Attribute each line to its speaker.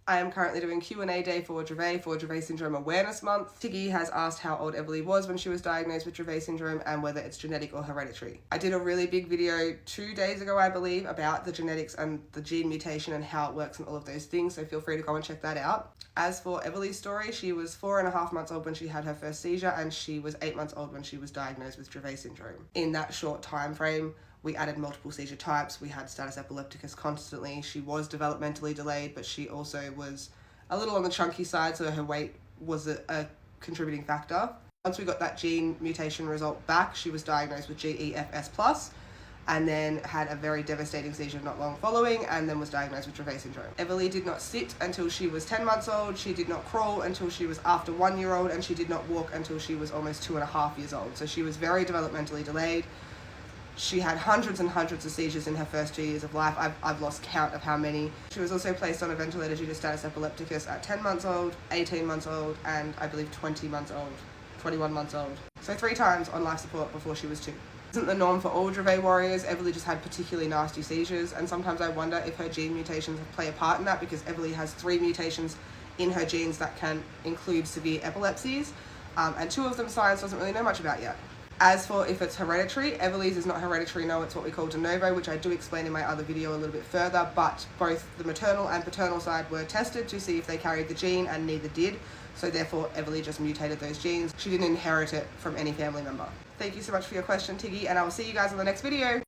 Speaker 1: I am currently doing Q&A day for Dravet Syndrome Awareness Month. Tiggy has asked how old Everly was when she was diagnosed with Dravet syndrome and whether it's genetic or hereditary. I did a really big video 2 days ago, I believe, about the genetics and the gene mutation and how it works and all of those things, so feel free to go and check that out. As for Everly's story, she was 4.5 months old when she had her first seizure, and she was 8 months old when she was diagnosed with Dravet syndrome. In that short time frame, we added multiple seizure types. We had status epilepticus constantly. She was developmentally delayed, but she also was a little on the chunky side, so her weight was a contributing factor. Once we got that gene mutation result back, she was diagnosed with GEFS+, and then had a very devastating seizure not long following, and then was diagnosed with Dravet syndrome. Everly did not sit until she was 10 months old, she did not crawl until she was after 1 year old, and she did not walk until she was almost 2.5 years old. So she was very developmentally delayed. She had hundreds and hundreds of seizures in her first 2 years of life. I've lost count of how many. She was also placed on a ventilator due to status epilepticus at 10 months old, 18 months old, and I believe 20 months old, 21 months old. So 3 times on life support before she was 2. Isn't the norm for all Dravet warriors. Everly just had particularly nasty seizures, and sometimes I wonder if her gene mutations play a part in that, because Everly has 3 mutations in her genes that can include severe epilepsies, and 2 of them science doesn't really know much about yet. As for if it's hereditary, Everly's is not hereditary, no, it's what we call de novo, which I do explain in my other video a little bit further, but both the maternal and paternal side were tested to see if they carried the gene, and neither did, so therefore Everly just mutated those genes. She didn't inherit it from any family member. Thank you so much for your question, Tiggy, and I will see you guys in the next video.